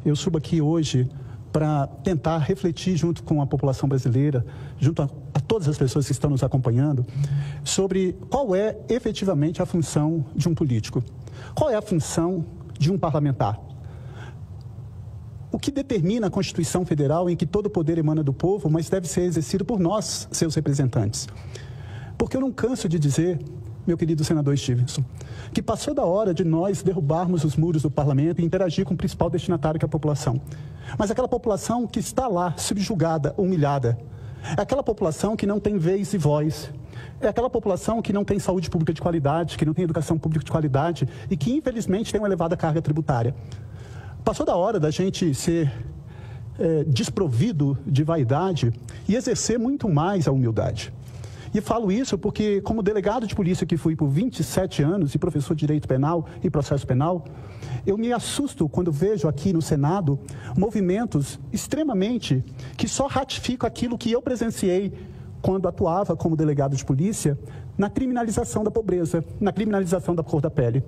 eu subo aqui hoje para tentar refletir junto com a população brasileira, junto a todas as pessoas que estão nos acompanhando, sobre qual é efetivamente a função de um político. Qual é a função de um parlamentar? O que determina a Constituição Federal em que todo o poder emana do povo, mas deve ser exercido por nós, seus representantes. Porque eu não canso de dizer, meu querido senador Stevenson, que passou da hora de nós derrubarmos os muros do parlamento e interagir com o principal destinatário, que é a população. Mas aquela população que está lá, subjugada, humilhada, é aquela população que não tem vez e voz, é aquela população que não tem saúde pública de qualidade, que não tem educação pública de qualidade e que, infelizmente, tem uma elevada carga tributária. Passou da hora da gente ser desprovido de vaidade e exercer muito mais a humildade. E falo isso porque, como delegado de polícia que fui por 27 anos e professor de Direito Penal e Processo Penal, eu me assusto quando vejo aqui no Senado movimentos extremamente que só ratificam aquilo que eu presenciei quando atuava como delegado de polícia na criminalização da pobreza, na criminalização da cor da pele.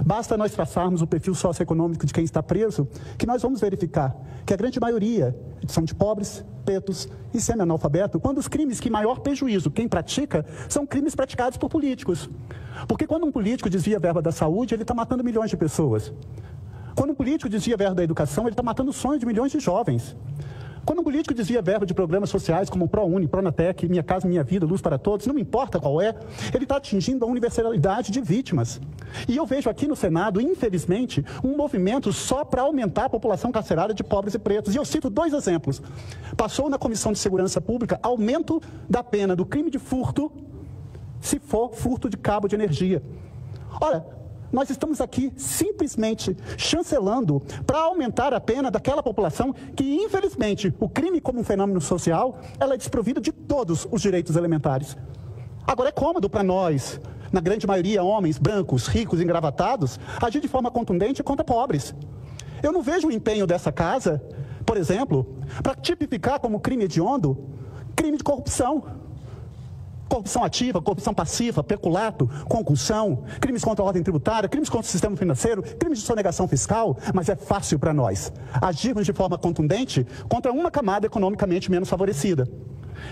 Basta nós traçarmos o perfil socioeconômico de quem está preso, que nós vamos verificar que a grande maioria são de pobres, pretos e semi-analfabeto, quando os crimes que maior prejuízo quem pratica são crimes praticados por políticos. Porque quando um político desvia verba da saúde, ele está matando milhões de pessoas. Quando um político desvia verba da educação, ele está matando sonhos de milhões de jovens. Quando um político desvia verba de programas sociais como o ProUni, Pronatec, Minha Casa Minha Vida, Luz para Todos, não importa qual é, ele está atingindo a universalidade de vítimas. E eu vejo aqui no Senado, infelizmente, um movimento só para aumentar a população carcerária de pobres e pretos. E eu cito 2 exemplos. Passou na Comissão de Segurança Pública aumento da pena do crime de furto, se for furto de cabo de energia. Olha, nós estamos aqui simplesmente chancelando para aumentar a pena daquela população que, infelizmente, o crime como um fenômeno social, ela é desprovida de todos os direitos elementares. Agora, é cômodo para nós, na grande maioria homens, brancos, ricos, engravatados, agir de forma contundente contra pobres. Eu não vejo o empenho dessa casa, por exemplo, para tipificar como crime hediondo, crime de corrupção. Corrupção ativa, corrupção passiva, peculato, concussão, crimes contra a ordem tributária, crimes contra o sistema financeiro, crimes de sonegação fiscal, mas é fácil para nós agirmos de forma contundente contra uma camada economicamente menos favorecida.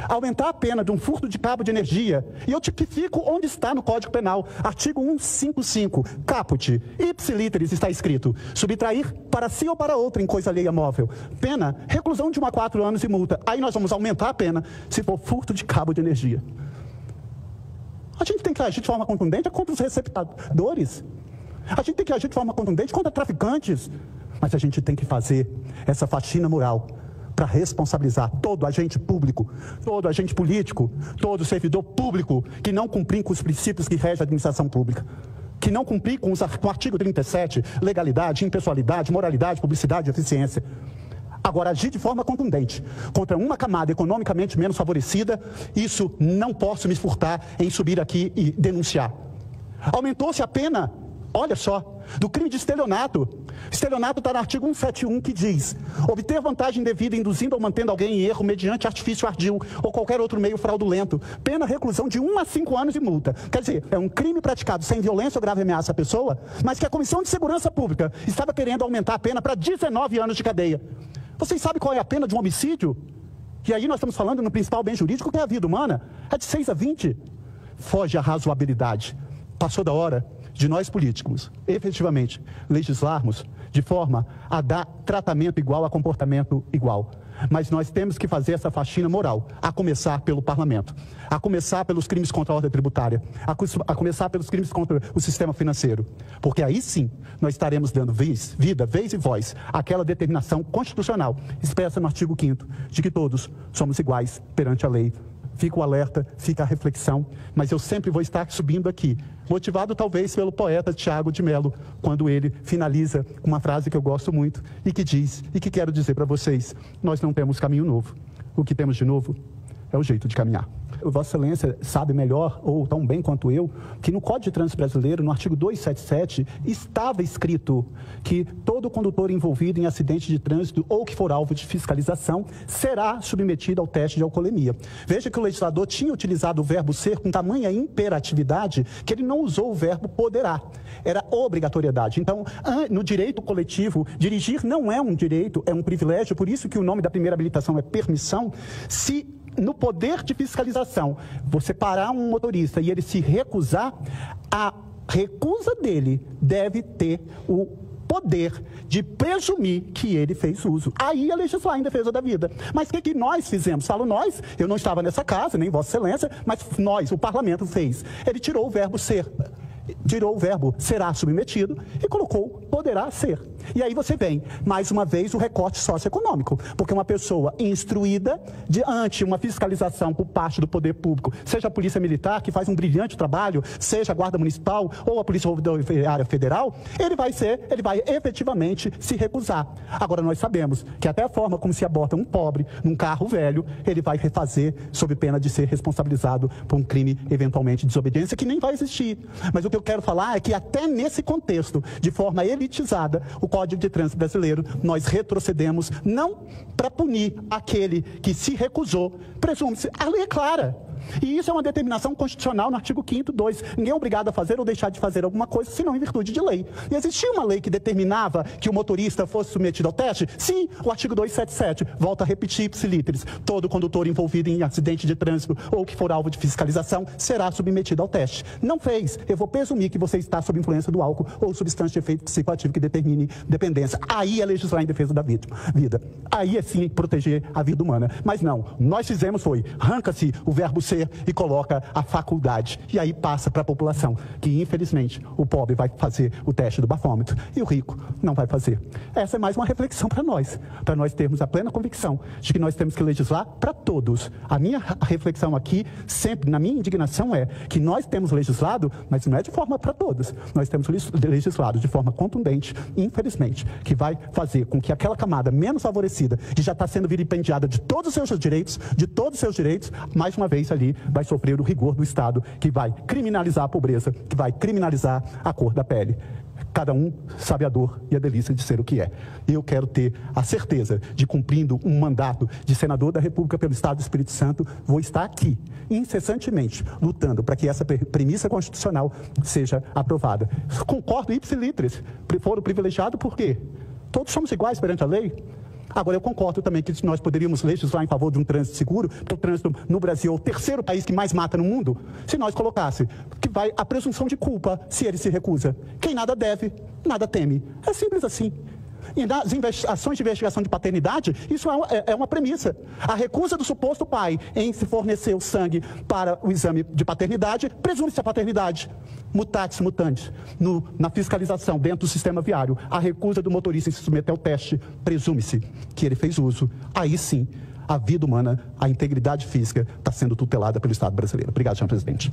Aumentar a pena de um furto de cabo de energia, e eu tipifico onde está no Código Penal, artigo 155, caput, ipsiliteris está escrito, subtrair para si ou para outra em coisa alheia móvel, pena, reclusão de 1 a 4 anos e multa. Aí nós vamos aumentar a pena se for furto de cabo de energia. A gente tem que agir de forma contundente contra os receptadores. A gente tem que agir de forma contundente contra traficantes. Mas a gente tem que fazer essa faxina moral para responsabilizar todo agente público, todo agente político, todo servidor público que não cumprir com os princípios que regem a administração pública. Que não cumprir com o artigo 37, legalidade, impessoalidade, moralidade, publicidade e eficiência. Agora, agir de forma contundente contra uma camada economicamente menos favorecida, isso não posso me furtar em subir aqui e denunciar. Aumentou-se a pena, olha só, do crime de estelionato. Estelionato está no artigo 171, que diz: obter vantagem indevida induzindo ou mantendo alguém em erro mediante artifício ardil ou qualquer outro meio fraudulento. Pena reclusão de 1 a 5 anos e multa. Quer dizer, é um crime praticado sem violência ou grave ameaça à pessoa, mas que a Comissão de Segurança Pública estava querendo aumentar a pena para 19 anos de cadeia. Vocês sabem qual é a pena de um homicídio? E aí nós estamos falando no principal bem jurídico, que é a vida humana. É de 6 a 20. Foge a razoabilidade. Passou da hora de nós políticos, efetivamente, legislarmos de forma a dar tratamento igual a comportamento igual. Mas nós temos que fazer essa faxina moral, a começar pelo parlamento, a começar pelos crimes contra a ordem tributária, a começar pelos crimes contra o sistema financeiro. Porque aí sim, nós estaremos dando vida, vez e voz àquela determinação constitucional, expressa no artigo 5º, de que todos somos iguais perante a lei. Fica o alerta, fica a reflexão, mas eu sempre vou estar subindo aqui, motivado talvez pelo poeta Tiago de Mello, quando ele finaliza com uma frase que eu gosto muito e que diz, e que quero dizer para vocês: nós não temos caminho novo, o que temos de novo é o jeito de caminhar. Vossa Excelência sabe melhor, ou tão bem quanto eu, que no Código de Trânsito Brasileiro, no artigo 277, estava escrito que todo condutor envolvido em acidente de trânsito ou que for alvo de fiscalização será submetido ao teste de alcoolemia. Veja que o legislador tinha utilizado o verbo ser com tamanha imperatividade que ele não usou o verbo poderá. Era obrigatoriedade. Então, no direito coletivo, dirigir não é um direito, é um privilégio, por isso que o nome da primeira habilitação é permissão. Se no poder de fiscalização você parar um motorista e ele se recusar, a recusa dele deve ter o poder de presumir que ele fez uso. Aí é legislar em defesa da vida. Mas o que nós fizemos? Falo nós, eu não estava nessa casa, nem Vossa Excelência, mas nós, o parlamento fez. Ele tirou o verbo ser. Tirou o verbo será submetido e colocou poderá ser. E aí você vem, mais uma vez, o recorte socioeconômico. Porque uma pessoa instruída diante uma fiscalização por parte do poder público, seja a Polícia Militar, que faz um brilhante trabalho, seja a Guarda Municipal ou a Polícia Rodoviária Federal, ele vai efetivamente se recusar. Agora, nós sabemos que até a forma como se aborta um pobre num carro velho, ele vai refazer sob pena de ser responsabilizado por um crime, eventualmente, de desobediência, que nem vai existir. Mas o que eu quero falar é que até nesse contexto, de forma elitizada, o Código de Trânsito Brasileiro, nós retrocedemos, não para punir aquele que se recusou, presume-se, a lei é clara. E isso é uma determinação constitucional no artigo 5º, 2. Ninguém é obrigado a fazer ou deixar de fazer alguma coisa, senão em virtude de lei. E existia uma lei que determinava que o motorista fosse submetido ao teste? Sim, o artigo 277. Volto a repetir, ipsilíteres. Todo condutor envolvido em acidente de trânsito ou que for alvo de fiscalização será submetido ao teste. Não fez, eu vou presumir que você está sob influência do álcool ou substância de efeito psicoativo que determine dependência. Aí é legislar em defesa da vida. Aí é sim proteger a vida humana. Mas não, nós fizemos foi, arranca-se o verbo ser e coloca a faculdade. E aí passa para a população, que infelizmente o pobre vai fazer o teste do bafômetro e o rico não vai fazer. Essa é mais uma reflexão para nós termos a plena convicção de que nós temos que legislar para todos. A minha reflexão aqui, sempre, na minha indignação é que nós temos legislado, mas não é de forma para todos. Nós temos legislado de forma contundente, infelizmente, que vai fazer com que aquela camada menos favorecida, que já está sendo vilipendiada de todos os seus direitos, mais uma vez ali vai sofrer o rigor do Estado, que vai criminalizar a pobreza, que vai criminalizar a cor da pele. Cada um sabe a dor e a delícia de ser o que é. Eu quero ter a certeza de, cumprindo um mandato de senador da República pelo Estado do Espírito Santo, vou estar aqui, incessantemente, lutando para que essa premissa constitucional seja aprovada. Concordo, ipsilíteres, foram privilegiados por quê? Todos somos iguais perante a lei. Agora, eu concordo também que nós poderíamos legislar em favor de um trânsito seguro, porque o trânsito no Brasil é o terceiro país que mais mata no mundo, se nós colocássemos que vai a presunção de culpa se ele se recusa. Quem nada deve, nada teme. É simples assim. E nas ações de investigação de paternidade, isso é uma premissa. A recusa do suposto pai em se fornecer o sangue para o exame de paternidade, presume-se a paternidade. Mutatis mutandis. Na fiscalização dentro do sistema viário, a recusa do motorista em se submeter ao teste, presume-se que ele fez uso. Aí sim, a vida humana, a integridade física está sendo tutelada pelo Estado brasileiro. Obrigado, senhor presidente.